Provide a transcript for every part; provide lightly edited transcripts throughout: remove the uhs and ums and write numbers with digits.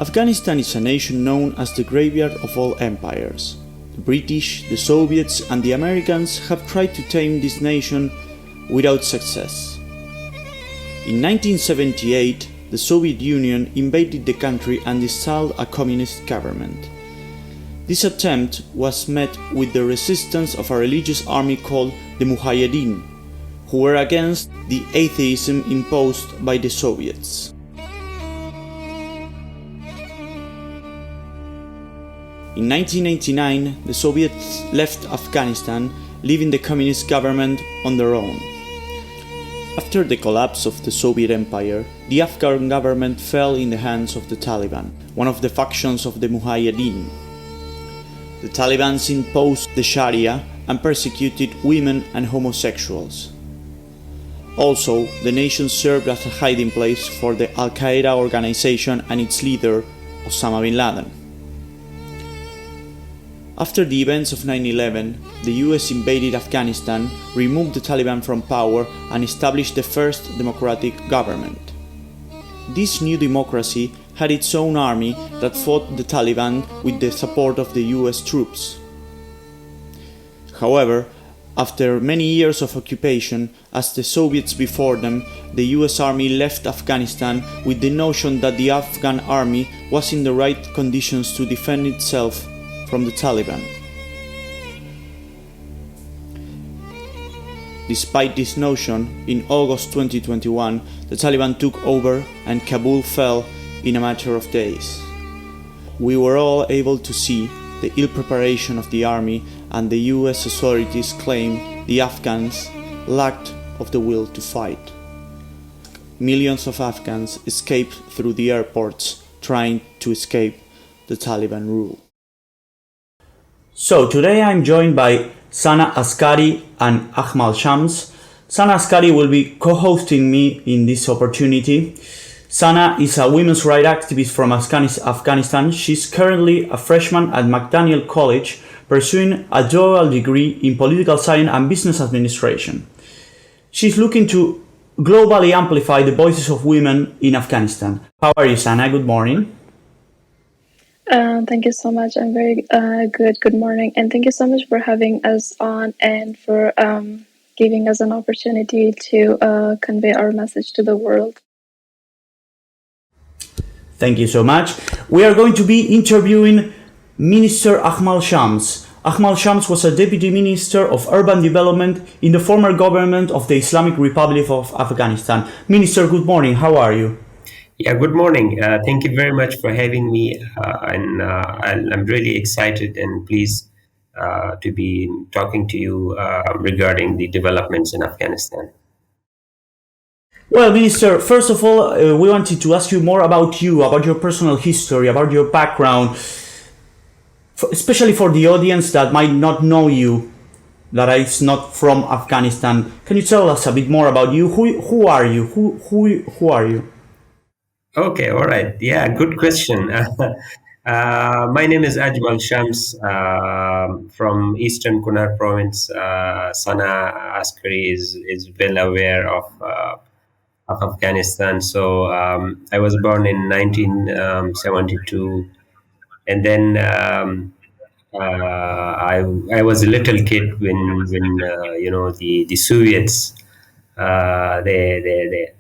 Afghanistan is a nation known as the graveyard of all empires. The British, the Soviets, and the Americans have tried to tame this nation without success. In 1978, the Soviet Union invaded the country and installed a communist government. This attempt was met with the resistance of a religious army called the Mujahideen, who were against the atheism imposed by the Soviets. In 1989, the Soviets left Afghanistan, leaving the communist government on their own. After the collapse of the Soviet Empire, the Afghan government fell in the hands of the Taliban, one of the factions of the Mujahideen. The Taliban imposed the Sharia and persecuted women and homosexuals. Also, the nation served as a hiding place for the Al-Qaeda organization and its leader, Osama bin Laden. After the events of 9/11, the US invaded Afghanistan, removed the Taliban from power, and established the first democratic government. This new democracy had its own army that fought the Taliban with the support of the US troops. However, after many years of occupation, as the Soviets before them, the US Army left Afghanistan with the notion that the Afghan army was in the right conditions to defend itself from the Taliban. Despite this notion, in August 2021, the Taliban took over and Kabul fell in a matter of days. We were all able to see the ill preparation of the army, and the US authorities claimed the Afghans lacked of the will to fight. Millions of Afghans escaped through the airports trying to escape the Taliban rule. So today I'm joined by Sana Askari and Ajmal Shams. Sana Askari will be co-hosting me in this opportunity. Sana is a women's rights activist from Afghanistan. She's currently a freshman at McDaniel College, pursuing a dual degree in political science and business administration. She's looking to globally amplify the voices of women in Afghanistan. How are you, Sana? Good morning. Thank you so much. I'm very good. Good morning. And thank you so much for having us on and for giving us an opportunity to convey our message to the world. Thank you so much. We are going to be interviewing Minister Ajmal Shams. Ajmal Shams was a Deputy Minister of Urban Development in the former government of the Islamic Republic of Afghanistan. Minister, good morning. How are you? Yeah, good morning. Thank you very much for having me. And I'm really excited and pleased to be talking to you regarding the developments in Afghanistan. Well, Minister, first of all, we wanted to ask you more about you, about your personal history, about your background, especially for the audience that might not know you, that is not from Afghanistan. Can you tell us a bit more about you? Who are you? Who are you? Okay, all right. Yeah, good question. My name is Ajmal Shams from Eastern Kunar province. Sana Askari is well aware of Afghanistan. So I was born in 1972, and then I was a little kid when the Soviets they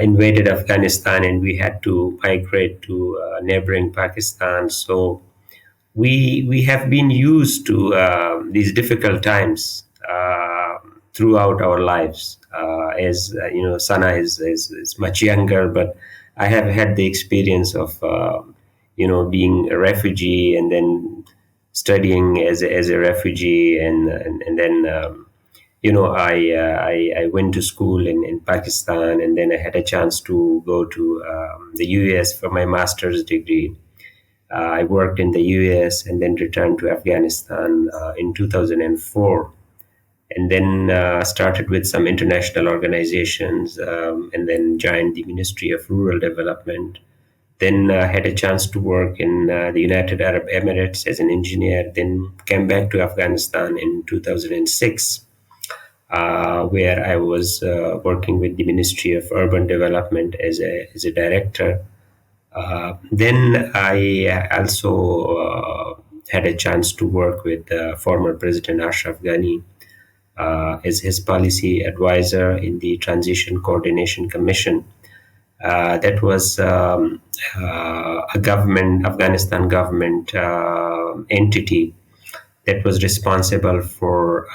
invaded Afghanistan, and we had to migrate to neighboring Pakistan. So we have been used to these difficult times throughout our lives. As Sana is much younger, but I have had the experience of being a refugee and then studying as a refugee, and then I went to school in Pakistan, and then I had a chance to go to the US for my master's degree. I worked in the US and then returned to Afghanistan in 2004, and then started with some international organizations, and then joined the Ministry of Rural Development. Then had a chance to work in the United Arab Emirates as an engineer, then came back to Afghanistan in 2006. Where I was working with the Ministry of Urban Development as a director. Then I also had a chance to work with former President Ashraf Ghani as his policy advisor in the Transition Coordination Commission. That was a government, Afghanistan government entity that was responsible for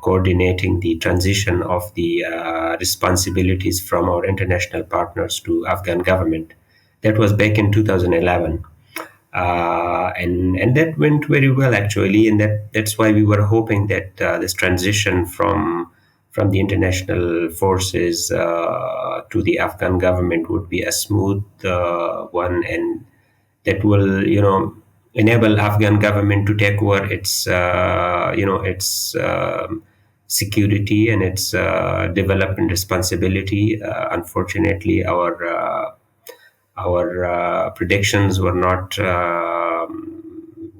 coordinating the transition of the responsibilities from our international partners to Afghan government. That was back in 2011. And that went very well actually, and that's why we were hoping that this transition from the international forces to the Afghan government would be a smooth one, and that will enable Afghan government to take over its security and its development responsibility. Unfortunately, our predictions were not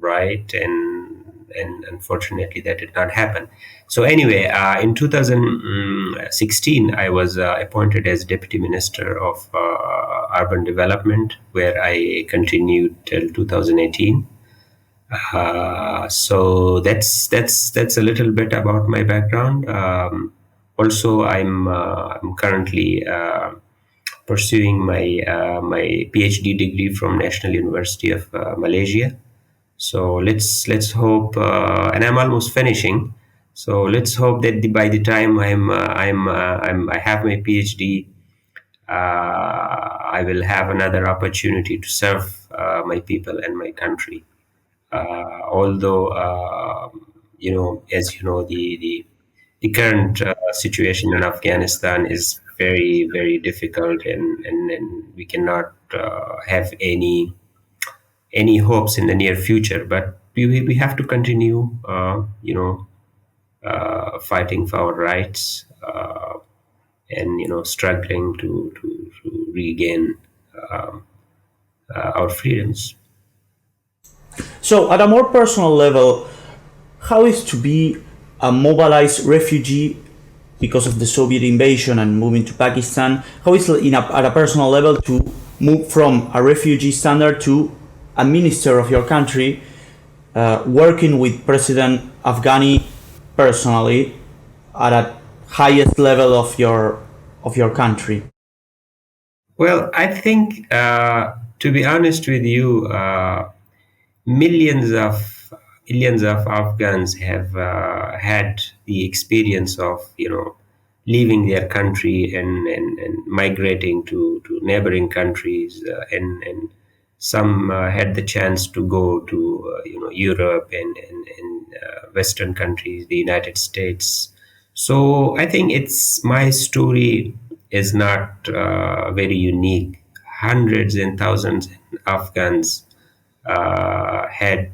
right, and unfortunately that did not happen. So anyway, in 2016, I was appointed as Deputy Minister of Urban Development, where I continued till 2018. So that's a little bit about my background. Also, I'm currently pursuing my PhD degree from National University of Malaysia. So let's hope, and I'm almost finishing. So let's hope that by the time I have my PhD, I will have another opportunity to serve my people and my country. Although as you know, the current situation in Afghanistan is very, very difficult, and we cannot have any hopes in the near future. But we have to continue, fighting for our rights, and struggling to regain our freedoms. So, at a more personal level, how is to be a mobilized refugee because of the Soviet invasion and moving to Pakistan? How is at a personal level to move from a refugee standard to a minister of your country, working with President Afghani personally at a highest level of your country? Well, I think, to be honest with you, millions of millions of Afghans have had the experience of leaving their country and migrating to neighboring countries, and some had the chance to go to Europe and Western countries, the United States. So I think it's my story is not very unique. Hundreds and thousands of Afghans had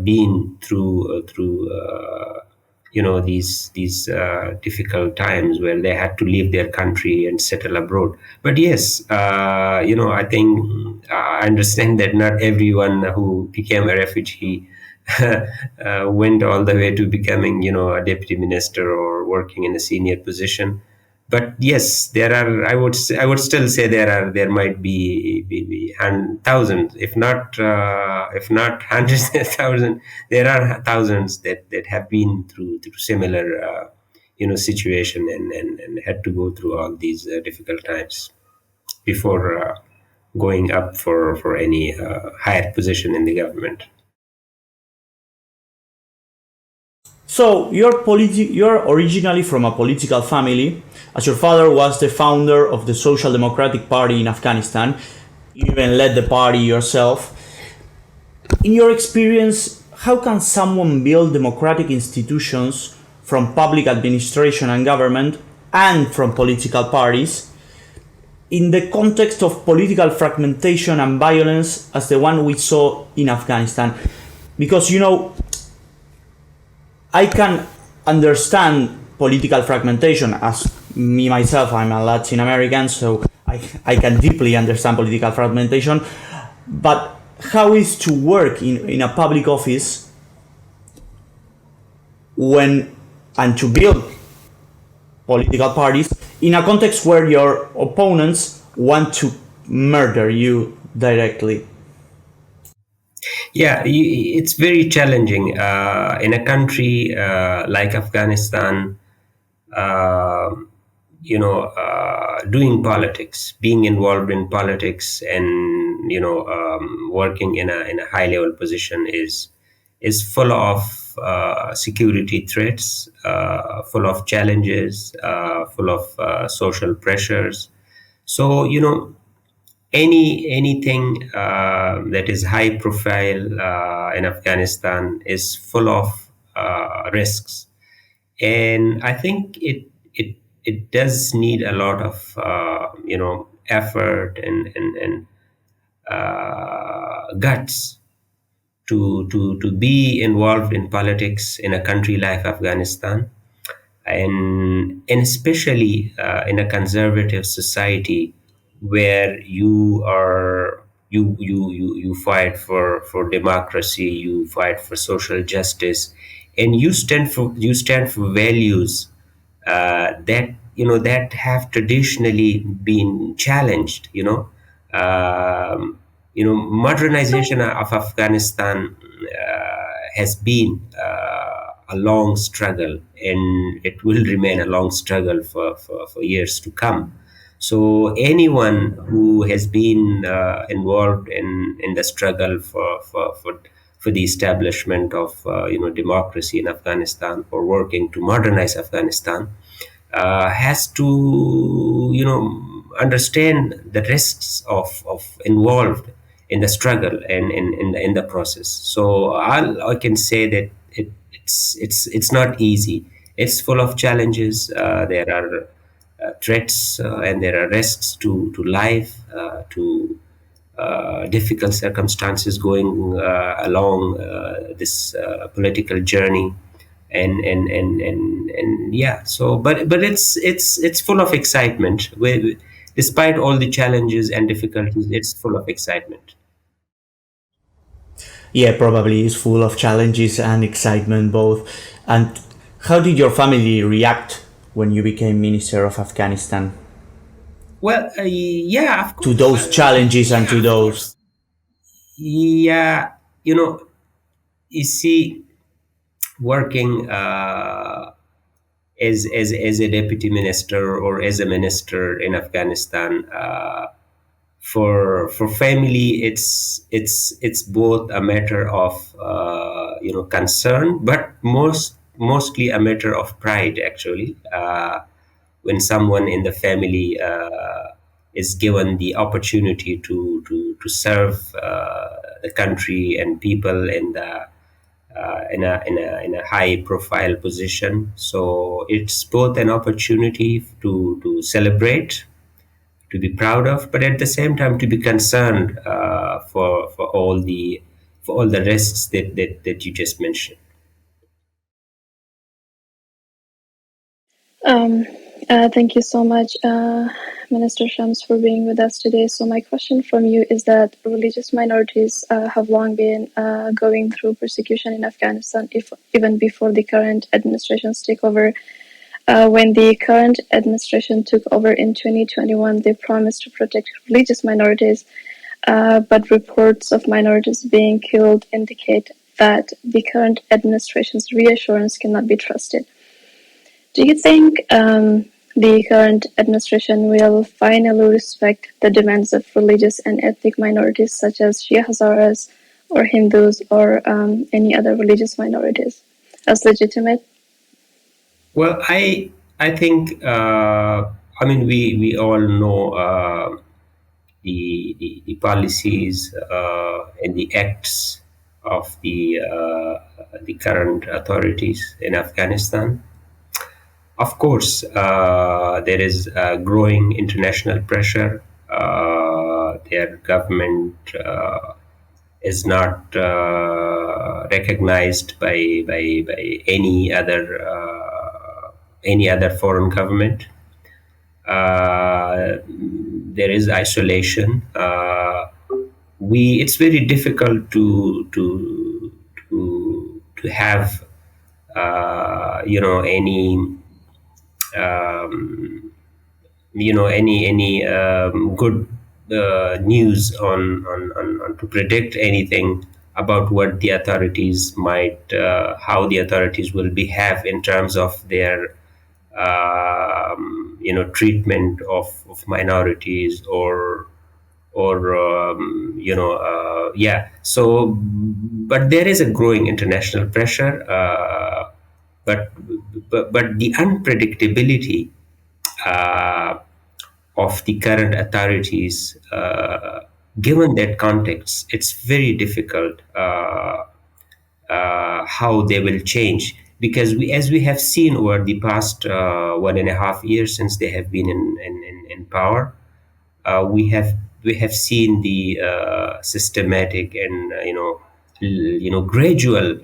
been through these difficult times where they had to leave their country and settle abroad. But yes, I think I understand that not everyone who became a refugee went all the way to becoming a deputy minister or working in a senior position. But yes, there are. I would still say there might be thousands, if not hundreds of thousands. There are thousands that have been through similar situation, and had to go through all these difficult times before going up for any higher position in the government. So you're originally from a political family, as your father was the founder of the Social Democratic Party in Afghanistan. You even led the party yourself. In your experience, how can someone build democratic institutions from public administration and government and from political parties in the context of political fragmentation and violence as the one we saw in Afghanistan? Because I can understand political fragmentation, as me myself, I'm a Latin American, so I can deeply understand political fragmentation. But how is to work in a public office and to build political parties in a context where your opponents want to murder you directly? Yeah, it's very challenging in a country like Afghanistan. Uh, doing politics, being involved in politics, and working in a high level position is full of security threats, full of challenges, full of social pressures. So anything that is high profile in Afghanistan is full of risks, and I think it does need a lot of effort and guts to be involved in politics in a country like Afghanistan, and especially in a conservative society where you fight for democracy, you fight for social justice, and you stand for values that that have traditionally been challenged. Modernization of Afghanistan has been a long struggle, and it will remain a long struggle for years to come. So anyone who has been involved in the struggle for the establishment of democracy in Afghanistan, or working to modernize Afghanistan, has to understand the risks of involved in the struggle and in the process. So I can say that it's not easy. It's full of challenges. There are threats, and there are risks to life, to difficult circumstances going along this political journey, and yeah. So but it's full of excitement. Despite all the challenges and difficulties, it's full of excitement. Yeah, probably is full of challenges and excitement both. And how did your family react when you became Minister of Afghanistan Well, yeah, of to course. those challenges and to those? Yeah, you see, working as a deputy minister or as a minister in Afghanistan, for family, it's both a matter of concern, but mostly a matter of pride, actually. When someone in the family is given the opportunity to serve the country and people in a high profile position. So it's both an opportunity to celebrate, to be proud of, but at the same time to be concerned for all the risks that you just mentioned. Um, thank you so much, Minister Shams, for being with us today. So my question from you is that religious minorities have long been going through persecution in Afghanistan, if even before the current administration's takeover. When the current administration took over in 2021, they promised to protect religious minorities, but reports of minorities being killed indicate that the current administration's reassurance cannot be trusted. Do you think the current administration will finally respect the demands of religious and ethnic minorities such as Shia Hazaras or Hindus or any other religious minorities as legitimate? Well, I think we all know the policies and the acts of the current authorities in Afghanistan. Of course, there is growing international pressure. Their government is not recognized by any other foreign government. There is isolation. It's very difficult to have any any good news on to predict anything about what the authorities might, how the authorities will behave in terms of their treatment of minorities, or yeah. So, but there is a growing international pressure, but but the unpredictability uh, of the current authorities, given that context, it's very difficult how they will change, because as we have seen over the past 1.5 years since they have been in power, we have seen the systematic and gradual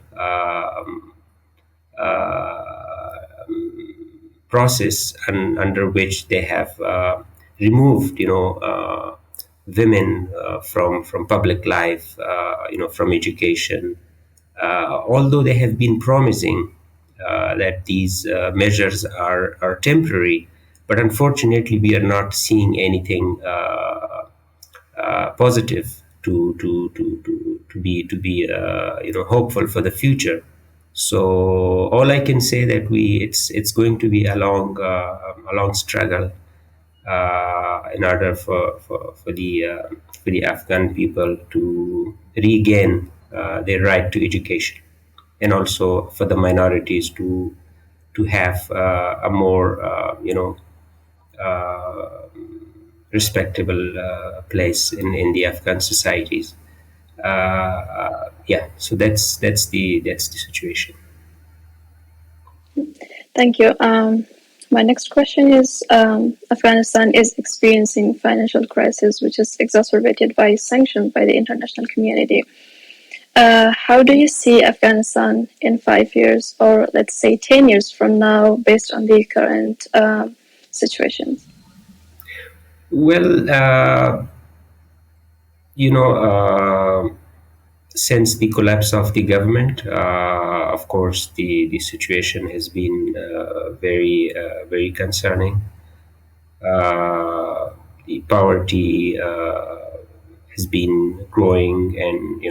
process under which they have removed women from public life, from education, although they have been promising that these measures are temporary, but unfortunately we are not seeing anything positive to be hopeful for the future. So all I can say that it's going to be a long struggle in order for the Afghan people to regain their right to education, and also for the minorities to have a more respectable place in the Afghan societies. Yeah, so that's the situation. Thank you. My next question is, Afghanistan is experiencing financial crisis, which is exacerbated by sanctions by the international community. How do you see Afghanistan in 5 years, or let's say 10 years from now, based on the current situation? Well, you know, since the collapse of the government, of course, the situation has been very concerning. The poverty has been growing, and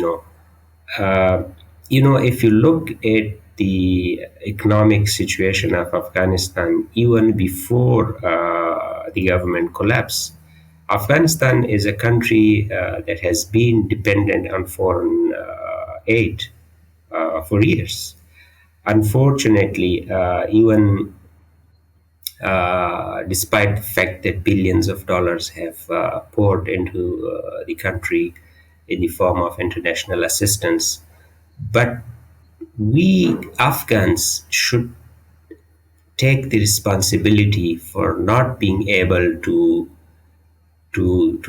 if you look at the economic situation of Afghanistan, even before the government collapse, Afghanistan is a country that has been dependent on foreign aid for years. Unfortunately, even despite the fact that billions of dollars have poured into the country in the form of international assistance, but we Afghans should take the responsibility for not being able to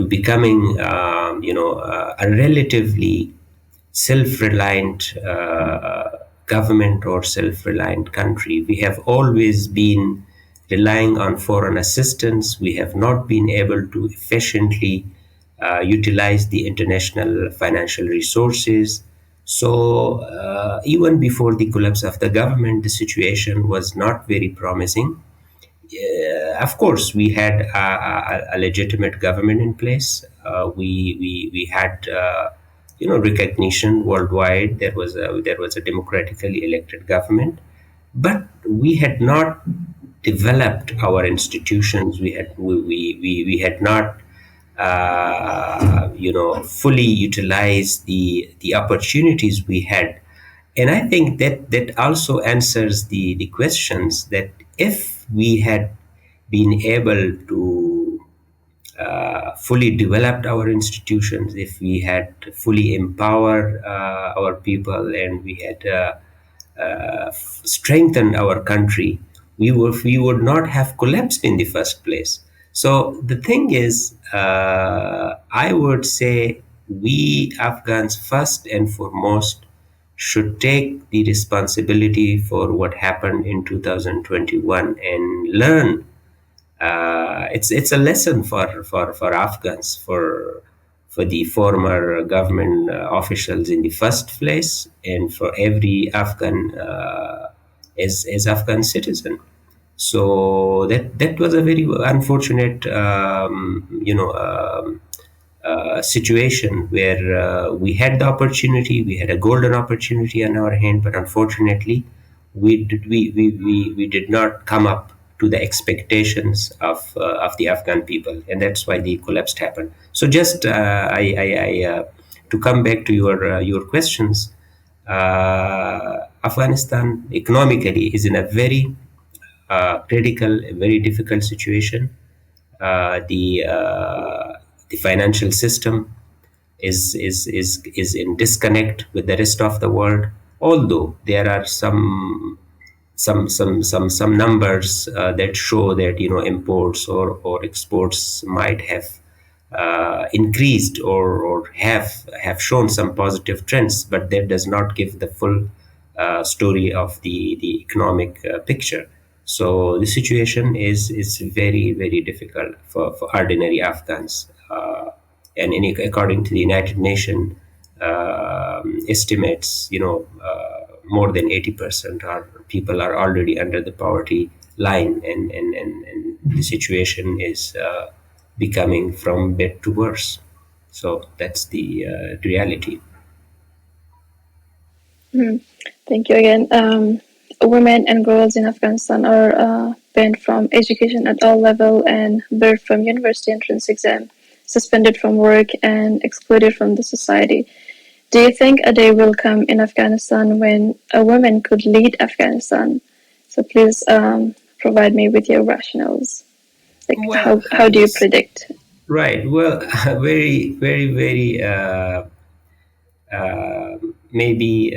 becoming a relatively self-reliant government or self-reliant country. We have always been relying on foreign assistance. We have not been able to efficiently utilize the international financial resources. So even before the collapse of the government, the situation was not very promising. Of course, we had a legitimate government in place. We had recognition worldwide. There was a democratically elected government, but we had not developed our institutions. We had not fully utilized the opportunities we had. And I think that also answers the questions that if we had been able to fully developed our institutions, if we had fully empowered our people, and we had strengthened our country, we would not have collapsed in the first place. So the thing is, I would say we Afghans first and foremost should take the responsibility for what happened in 2021 and learn. It's a lesson for Afghans, for the former government officials in the first place, and for every Afghan as Afghan citizen. So that was a very unfortunate situation where we had the opportunity, we had a golden opportunity on our hand, but unfortunately, we did not come up to the expectations of the Afghan people, and that's why the collapse happened. So just to come back to your questions, Afghanistan economically is in a very critical, a very difficult situation. The financial system is in disconnect with the rest of the world. Although there are some numbers that show that imports or exports might have increased or have shown some positive trends, but that does not give the full story of the economic picture. So the situation is very very difficult for ordinary Afghans, and according to the United Nations estimates, more than 80% are people are already under the poverty line, and the situation is becoming from bad to worse. So that's the reality. Mhm. Thank you again. Women and girls in Afghanistan are banned from education at all level and barred from university entrance exam, suspended from work, and excluded from the society. Do you think a day will come in Afghanistan when a woman could lead Afghanistan? So please provide me with your rationales. Like Well, how do you predict? right. Well, very, very, very maybe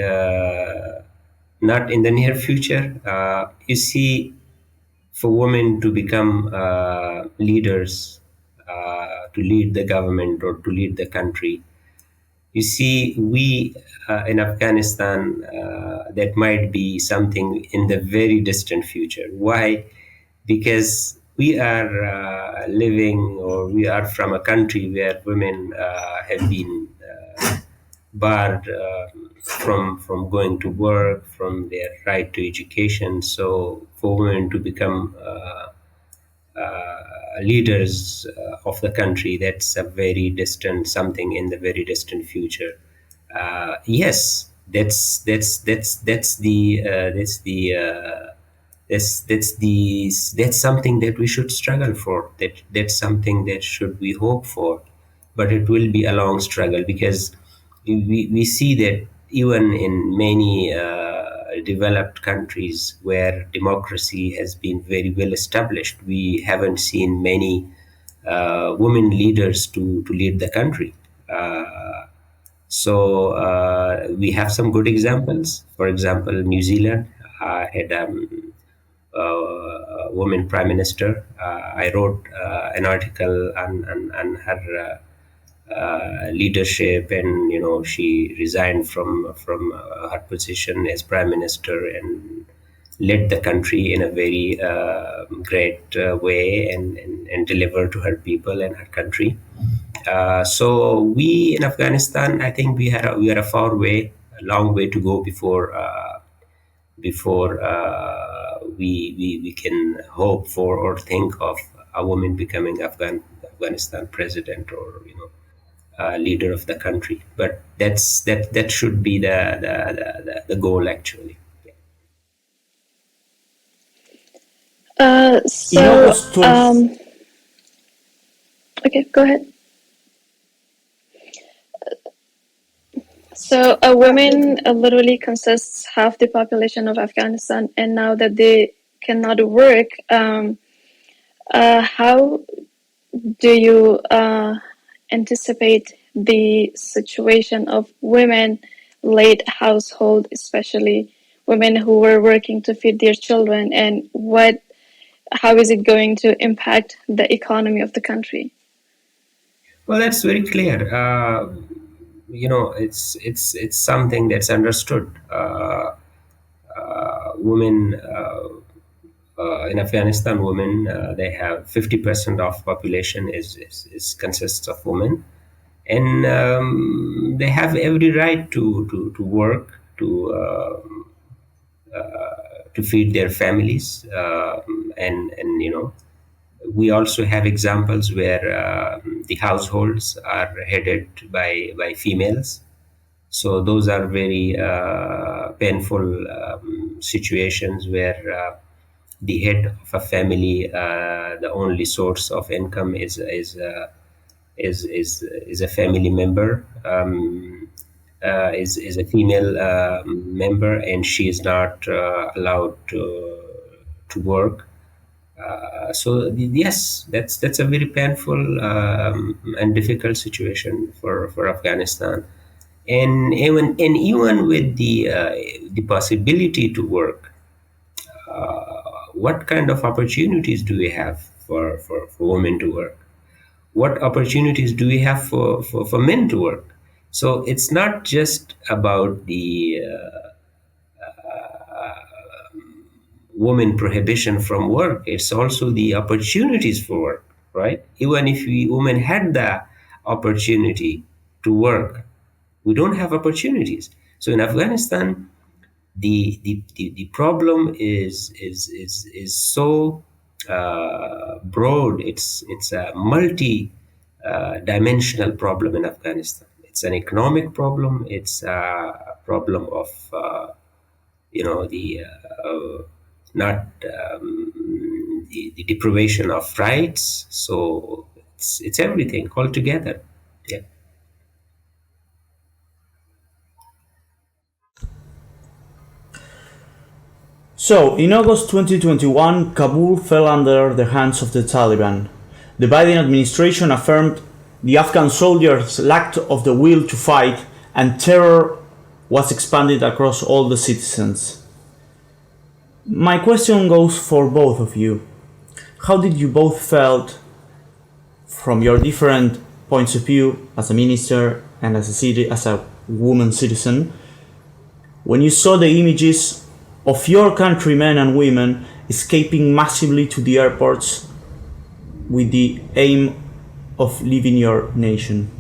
not in the near future. You see, for women to become leaders, to lead the government or to lead the country, you see, we in Afghanistan, that might be something in the very distant future. Why? Because we are living, or we are from a country where women have been barred from going to work, from their right to education. So for women to become leaders of the country, that's a very distant something in the very distant future. Yes, that's something that we should struggle for. That's something that should we hope for, but it will be a long struggle, because we see that even in many developed countries where democracy has been very well established, we haven't seen many women leaders to lead the country. So we have some good examples. For example, New Zealand had a woman prime minister. I wrote an article on her leadership, and she resigned from her position as prime minister and led the country in a very great way, and delivered to her people and her country. So we in Afghanistan, I think we are a far way, a long way to go before we can hope for or think of a woman becoming Afghanistan president, or leader of the country. But that should be the goal, actually. Uh, In so August 12th, okay, go ahead. So a woman literally consists half the population of Afghanistan, and now that they cannot work, how do you anticipate the situation of women, late household, especially women who were working to feed their children, and how is it going to impact the economy of the country? Well, that's very clear. It's something that's understood. Women in Afghanistan, women, they have 50% of population is consists of women, and they have every right to work, to feed their families, and We also have examples where the households are headed by females. So those are very painful situations where the head of a family, the only source of income is a family member, is a female member, and she is not allowed to work. So yes, that's a very painful and difficult situation for Afghanistan, and even with the possibility to work, what kind of opportunities do we have for women to work? What opportunities do we have for men to work? So it's not just about the woman prohibition from work, it's also the opportunities for work, right? Even if we women had the opportunity to work, we don't have opportunities. So in Afghanistan, the problem is so broad. It's a multi dimensional problem in Afghanistan. It's an economic problem. It's a problem of the not the deprivation of rights. So it's everything altogether. Yeah. So, in August 2021, Kabul fell under the hands of the Taliban. The Biden administration affirmed the Afghan soldiers lacked of the will to fight, and terror was expanded across all the citizens. My question goes for both of you. How did you both felt from your different points of view as a minister and as a woman citizen when you saw the images of your countrymen and women escaping massively to the airports with the aim of leaving your nation?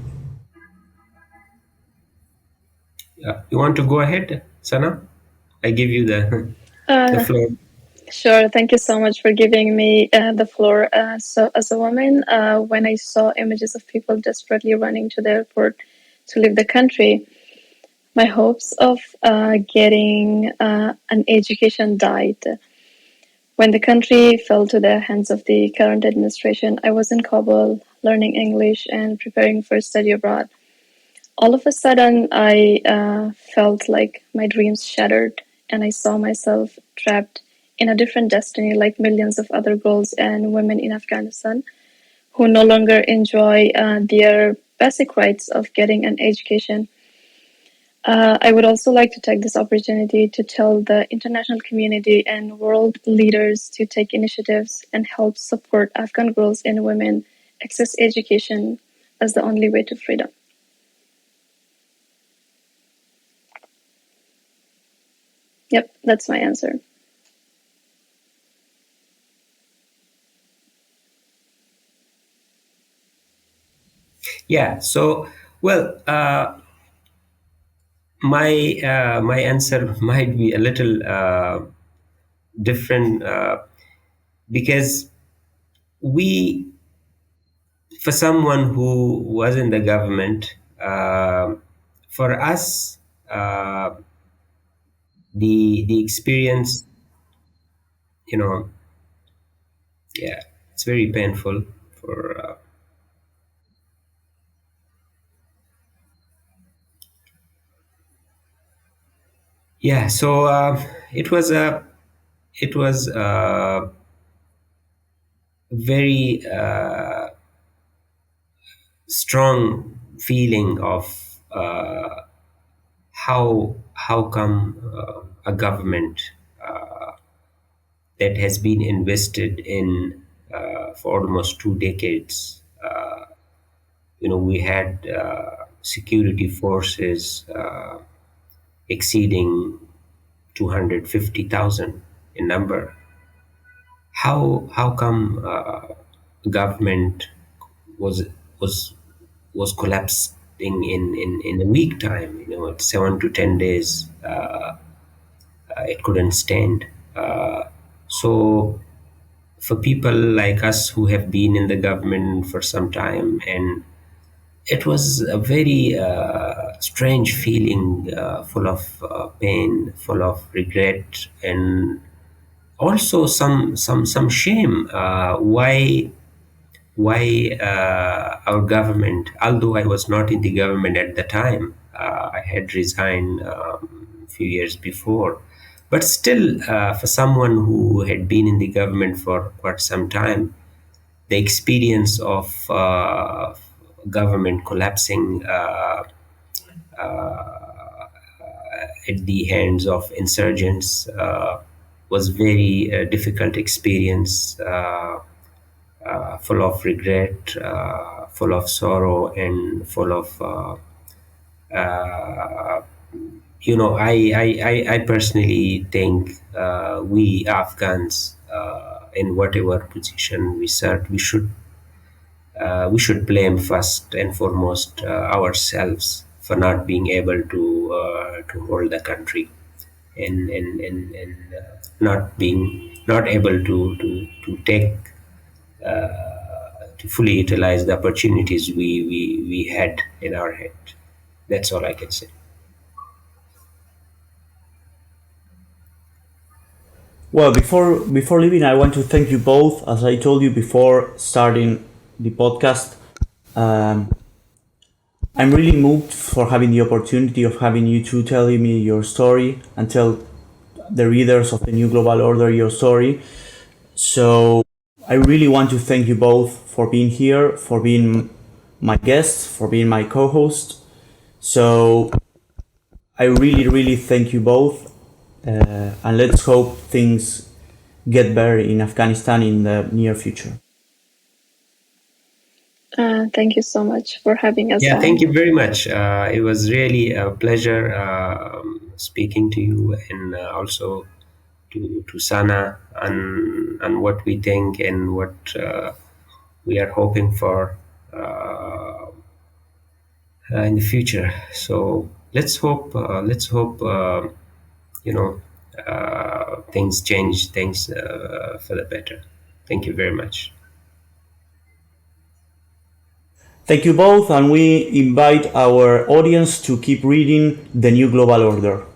You want to go ahead, Sana? I give you the Uh, floor. Sure. Thank you so much for giving me the floor. So, as a woman, when I saw images of people desperately running to the airport to leave the country, my hopes of getting an education died. When the country fell to the hands of the current administration, I was in Kabul learning English and preparing for study abroad. All of a sudden, I felt like my dreams shattered, and I saw myself trapped in a different destiny, like millions of other girls and women in Afghanistan who no longer enjoy their basic rights of getting an education. I would also like to take this opportunity to tell the international community and world leaders to take initiatives and help support Afghan girls and women access education as the only way to freedom. Yep, that's my answer. Yeah. So, well, my answer might be a little different because we, for someone who was in the government, for us, the experience, you know, yeah, it's very painful for. Yeah. So it was a it was a very strong feeling of how come a government that has been invested in for almost 2 decades. We had security forces exceeding 250,000 in number. How come government was was was collapsing in a week time? 7 to 10 days. It couldn't stand. So for people like us who have been in the government for some time, and it was a very strange feeling, full of pain, full of regret, and also some shame. Why our government, although I was not in the government at the time, I had resigned a few years before, but still, for someone who had been in the government for quite some time, the experience of government collapsing at the hands of insurgents was very difficult experience, full of regret, full of sorrow, and full of I personally think we Afghans, in whatever position we serve, we should blame first and foremost ourselves for not being able to hold the country, and not able to take to fully utilize the opportunities we had in our head. That's all I can say. Well, before leaving, I want to thank you both. As I told you before starting the podcast, um, I'm really moved for having the opportunity of having you two telling me your story and tell the readers of the New Global Order your story. So I really want to thank you both for being here, for being my guests, for being my co-host. So I really, really thank you both. And let's hope things get better in Afghanistan in the near future. Thank you so much for having us Yeah, on. thank you very much. It was really a pleasure speaking to you, and also to Sana, and what we think and what we are hoping for in the future. So let's hope. You know, things change, things for the better. Thank you very much. Thank you both, and we invite our audience to keep reading The New Global Order.